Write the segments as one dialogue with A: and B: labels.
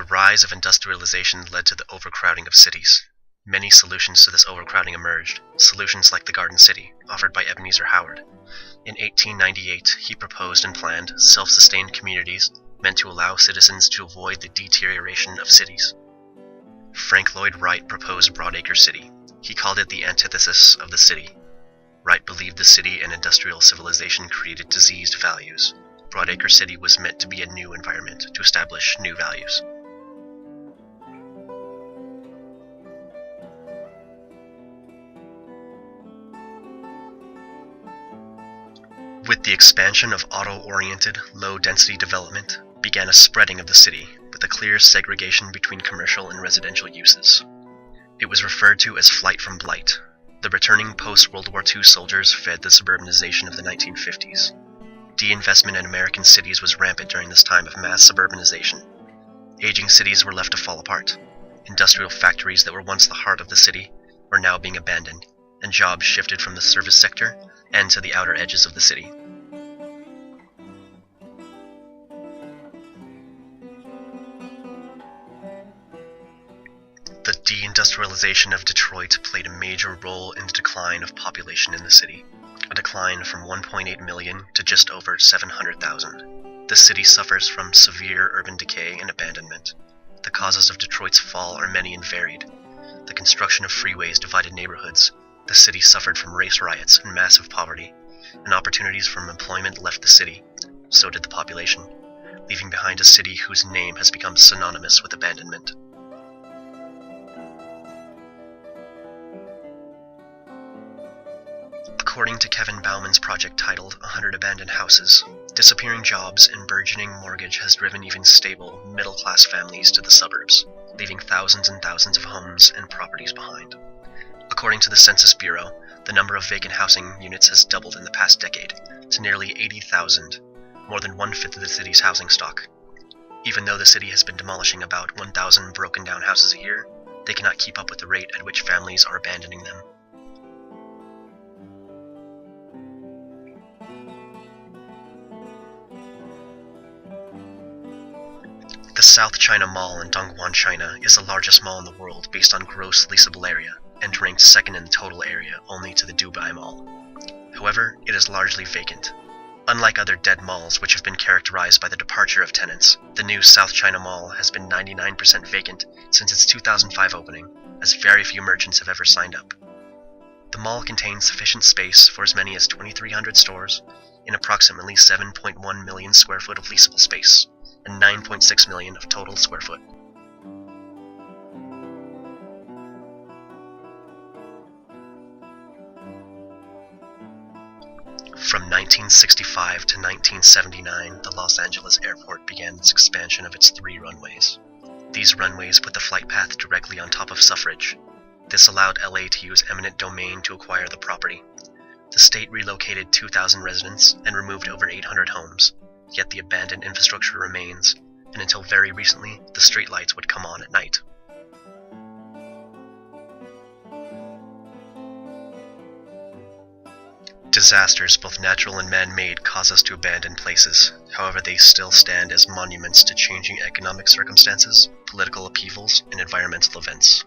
A: The rise of industrialization led to the overcrowding of cities. Many solutions to this overcrowding emerged, solutions like the Garden City, offered by Ebenezer Howard. In 1898, he proposed and planned self-sustained communities meant to allow citizens to avoid the deterioration of cities. Frank Lloyd Wright proposed Broadacre City. He called it the antithesis of the city. Wright believed the city and industrial civilization created diseased values. Broadacre City was meant to be a new environment to establish new values. With the expansion of auto-oriented, low-density development, began a spreading of the city, with a clear segregation between commercial and residential uses. It was referred to as flight from blight. The returning post-World War II soldiers fed the suburbanization of the 1950s. De-investment in American cities was rampant during this time of mass suburbanization. Aging cities were left to fall apart. Industrial factories that were once the heart of the city were now being abandoned, and jobs shifted from the service sector and to the outer edges of the city. The deindustrialization of Detroit played a major role in the decline of population in the city, a decline from 1.8 million to just over 700,000. The city suffers from severe urban decay and abandonment. The causes of Detroit's fall are many and varied. The construction of freeways divided neighborhoods. The city suffered from race riots and massive poverty, and opportunities for employment left the city. So did the population, leaving behind a city whose name has become synonymous with abandonment. According to Kevin Bauman's project titled 100 Abandoned Houses, disappearing jobs and burgeoning mortgage has driven even stable, middle-class families to the suburbs, leaving thousands and thousands of homes and properties behind. According to the Census Bureau, the number of vacant housing units has doubled in the past decade, to nearly 80,000, more than one-fifth of the city's housing stock. Even though the city has been demolishing about 1,000 broken-down houses a year, they cannot keep up with the rate at which families are abandoning them. The South China Mall in Dongguan, China is the largest mall in the world based on gross leasable area, and ranked second in the total area only to the Dubai Mall. However, it is largely vacant. Unlike other dead malls which have been characterized by the departure of tenants, the new South China Mall has been 99% vacant since its 2005 opening, as very few merchants have ever signed up. The mall contains sufficient space for as many as 2,300 stores in approximately 7.1 million square foot of leasable space, and 9.6 million of total square foot. From 1965 to 1979, the Los Angeles airport began its expansion of its 3 runways. These runways put the flight path directly on top of Suffrage. This allowed LA to use eminent domain to acquire the property. The state relocated 2,000 residents and removed over 800 homes, yet the abandoned infrastructure remains, and until very recently, the streetlights would come on at night. Disasters, both natural and man-made, cause us to abandon places. However, they still stand as monuments to changing economic circumstances, political upheavals, and environmental events.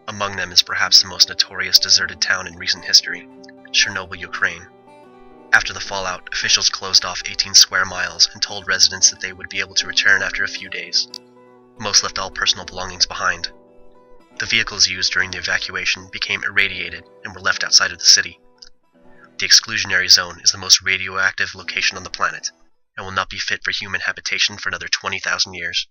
A: Among them is perhaps the most notorious deserted town in recent history, Chernobyl, Ukraine. After the fallout, officials closed off 18 square miles and told residents that they would be able to return after a few days. Most left all personal belongings behind. The vehicles used during the evacuation became irradiated and were left outside of the city. The exclusionary zone is the most radioactive location on the planet, and will not be fit for human habitation for another 20,000 years.